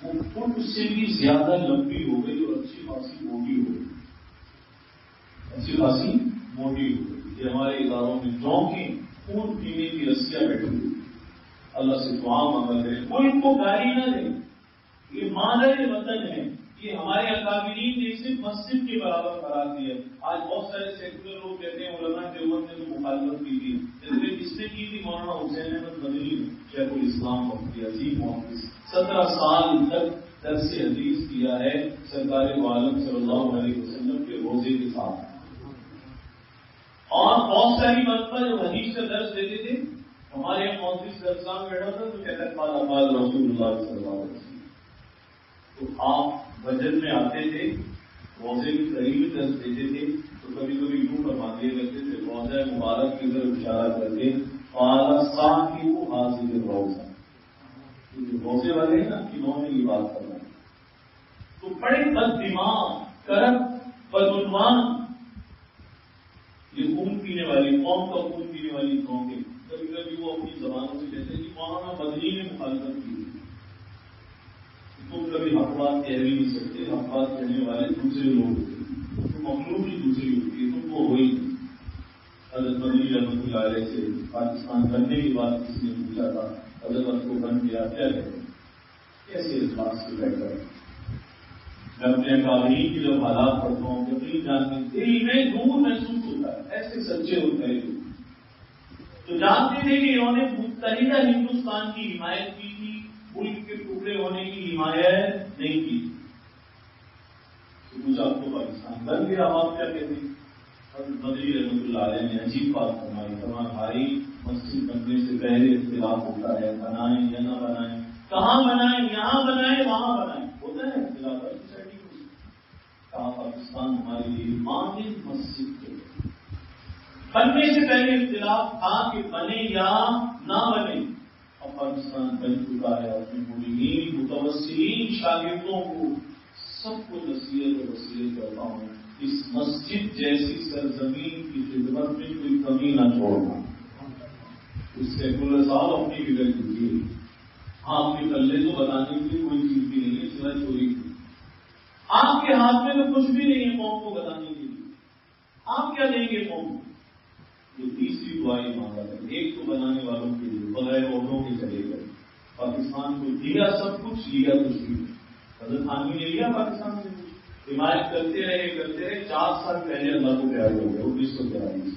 وہ فٹ سے بھی زیادہ لمبی ہو گئی اور اچھی خاصی موٹی ہو گئی، اچھی خاصی موٹی ہو گئی۔ یہ ہمارے اداروں میں جونکیں خون پینے کی رسیاں بیٹھی ہوئی۔ اللہ سے دعا مانگا کریں، کوئی ان کو گالی نہ دیں، یہ مادر وطن ہے، یہ ہمارے اکابرین نے صرف مسجد کے برابر قرار دیا۔ آج بہت سارے سیکولر لوگ کہتے ہیں علماء دیوبند نے تو مخالفت کی تھی، جیسے جس نے کی تھی مولانا حسین احمد مدنی شیخ الاسلام مفتی عظیم محدث، 17 سال تک درس حدیث کیا ہے سرکار عالم صلی اللہ علیہ وسلم کے روزے کے ساتھ، اور بہت ساری مرتبہ جو حدیث کا درس دیتے تھے ہمارے یہاں محدث درسگاہ میں بیٹھا تھا تو کہتا ہے قال قال رسول اللہ صلی اللہ علیہ وسلم۔ تو آپ بجٹ میں آتے تھے، روزے کے قریب درس دیتے تھے تو کبھی کبھی یوں فرما دیا کرتے تھے، روزہ مبارک کی طرف اشارہ کر کے قال صاحب حاضر روزہ، روزے والے ہیں نا انہوں نے یہ بات کرنا۔ تو بڑے بد دماغ، کرپٹ، بدعنوان، یہ خون پینے والی قوم کا خون پینے والی قوم ہے۔ کبھی کبھی وہ اپنی زبانوں سے کہتے ہیں کہ مولانا مدنی نے مخالفت کی، تم کبھی حق بات کہہ بھی نہیں سکتے، حق بات کہنے والے دوسرے لوگ ہوتے ہیں، تو مخلوق ہی دوسری ہوتی ہے، تم کو ہوئی نہیں۔ حضرت مدنی رحمۃ اللہ علیہ سے پاکستان بننے کے بعد کسی نے پوچھا تھا حضرت کو بن گیا کیا کہتے ہیں، کیسے اس بات سے بیٹھ کر میں اپنے اکابرین کی جب حالات پڑھتا ہوں یقین جانتے دل میں دور محسوس ہوتا ہے، ایسے سچے ہوتے ہیں تو جانتے تھے کہ انہوں نے متحدہ ہندوستان کی حمایت کی تھی، ملک کے ٹکڑے ہونے کی حمایت نہیں کی. تو کچھ آپ کو پاکستان بن گیا. آپ کیا کہتے ہیں؟ بدری رحمۃ اللہ علیہ نے عجیب بات فرمائی. فرمایا بھائی مسجد بننے سے پہلے اختلاف ہوتا ہے، بنائیں یا نہ بنائیں، کہاں بنائیں، یہاں بنائیں وہاں بنائیں، ہوتا ہے اختلاف ہر سوسائٹی کو. کہا پاکستان ہمارے لیے مانند مسجد کے بننے سے پہلے اختلاف تھا کہ بنے یا نہ بنے. اب پاکستان بن چکا ہے. اپنے مولین متوسلین شاگردوں کو سب کو نصیحت اور وصیت کرتا ہوں، اس مسجد جیسی سرزمین کی خدمت میں کوئی کمی نہ چھوڑنا. اس سیکولر صاحب اپنی فکر کیجیے. آپ کے پلے تو بتانے کے لیے کوئی چیز بھی نہیں ہے سوائے چوری کی. آپ کے ہاتھ میں تو کچھ بھی نہیں ہے قوم کو بتانے کے لیے. آپ کیا دیں گے قوم کو؟ یہ تیسری دعائی مانگا ہے. ایک تو بنانے والوں کے لیے بغیر عہدوں کے چلے گئے. پاکستان کو دیا سب کچھ، لیا کچھ بھی. حضرت خانوی نے لیا پاکستان سے کچھ، حمایت کرتے رہے. 4 سال پہلے اللہ کو پیار ہو گیا 1943.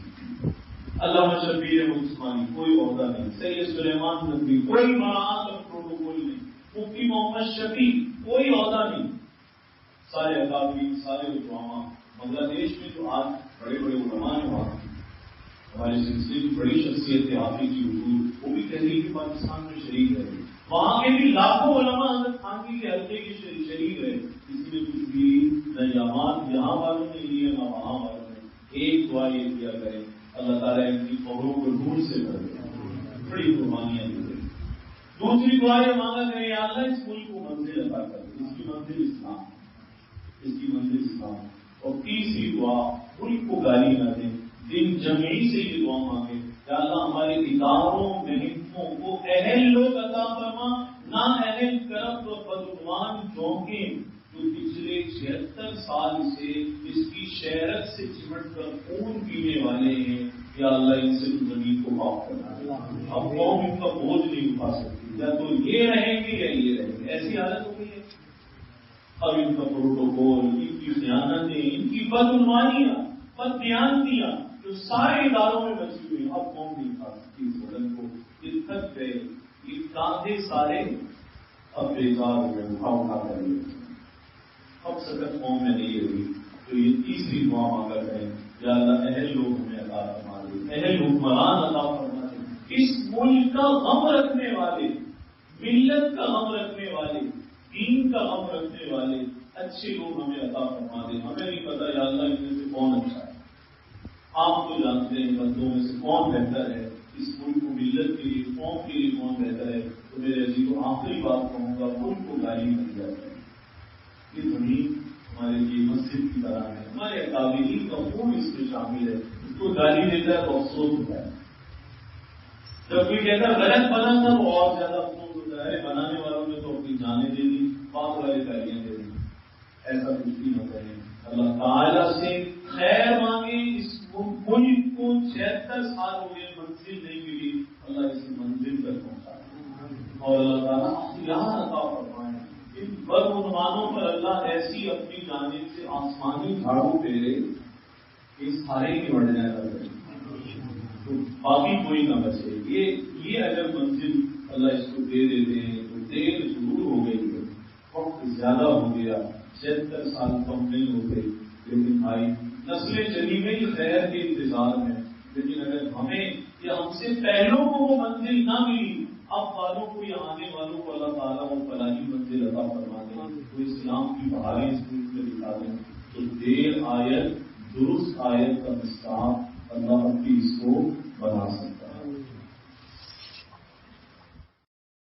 علامہ شبیر عثمانی کوئی عہدہ نہیں، سید سلیمان ندوی کوئی بڑا پروٹوکول نہیں، مفتی محمد شفیع کوئی عہدہ نہیں. سارے اکابرین، سارے علماء بنگلہ دیش میں جو آج بڑے بڑے علماء ہیں، وہاں ہمارے سلسلے کی بڑی شخصیت حافظ کی حضور، وہ بھی کہہ رہی کہ پاکستان میں شریک ہے. وہاں کے بھی لاکھوں علماء حضرت خانوی کے حلقے کے شریک ہے. کسی نے کچھ بھی نہ یہاں والوں نے لیے نہ وہاں والوں نے. ایک دعا یہ کیا کرے اللہ تعالیٰ ان کی قبروں کو نور سے بھر دے، بڑی قربانیاں دے. دوسری دعا یہ مانگا کرے یا اللہ اس ملک کو منزل عطا کر دے، اس کی منزل اسلام، اس کی منزل اسلام. اور تیسری دعا ملک کو گالی نہ دے. دن جمعی سے یہ دعا مانگے یا اللہ ہمارے اداروں محکموں کو اہل لوگ عطا فرما، نہ اہل کرپٹ اور بدعنوان جونکے جو پچھلے 76 سال سے اس کی شہرت سے چمٹ کر خون پینے والے ہیں. یا اللہ ان سے زمین کو معاف کرنا. اب قوم ان کا بوجھ نہیں اٹھا سکتی، یا تو یہ رہیں گے یا یہ رہیں گے. ایسی حالت ہو گئی ہے. اب ان کا پروٹوکول، ان کی خیانتیں، ان کی بدعنوانیاں، بددیانتیاں جو سارے اداروں میں بچی ہوئی، اب قوم نہیں کھا سکتی. اس بدن کو یہ تھک گئے، یہ کاندھے سارے اب بیکار ہو گئے، اٹھا کر لیے. اب سکت قوم میں نہیں ہوئی. تو یہ تیسری دعا مانگا کریں یا اللہ اہل لوگ ہمیں عطا فرما دے، اہل حکمران عطا فرما دے. اس ملک کا غم رکھنے والے، ملت کا غم رکھنے والے، دین کا غم رکھنے والے اچھے لوگ ہمیں عطا فرما دے. ہمیں نہیں پتا یا اللہ ان میں سے کون اچھا ہے. آپ تو جانتے ہیں بندوں میں سے کون بہتر ہے. اس ملک کو ملت کے لیے، قوم کے لیے کون بہتر ہے. تو میرے عزیز کو آخری بات کہوں گا، ملک کو گالی نہیں جاتا ہے. یہ زمین ہمارے لیے مسجد کی طرح ہے. ہمارے اکابرین کا خون اس میں شامل ہے. اس کو گالی دیتا ہے تو افسوس ہوتا ہے. جب کوئی کہتا ہے غلط بنا تھا تو اور زیادہ افسوس ہوتا ہے. بنانے والوں نے تو اپنی جانیں دے دی، بات والے گالیاں دے دی. ایسا کچھ بھی نہ کریں. اللہ تعالیٰ سے خیر مانگے. اس ملک کو 76 سال ہو گئے، منزل نہیں ملی. اللہ اس منزل تک پہنچا اور اللہ تعالیٰ اختیار عطا فرمائے. ان بدعنوانوں پر اللہ ایسی اپنی جانب سے آسمانی جھاڑو پھیرے کہ سارے کی بڑھنے لگے تو باقی کوئی نہ بچے. یہ اگر منزل اللہ اس کو دے دیتے ہیں تو دیر ضرور ہو گئی ہے، وقت زیادہ ہو گیا. 76 سال کم نہیں ہو گئے، لیکن بھائی نسلیں چلی گئی خیر کے انتظار میں. لیکن اگر ہمیں یا ہم سے پہلوں کو وہ منزل نہ ملی، اب والوں کو یا آنے والوں کو اللہ تعالیٰ وہ فلاحی منزل عطا فرما دیں، تو اسلام کی بہاریں اس ملک میں دکھا دیں. تو دیر آیت درست آیت کا مستعار اللہ کی اس کو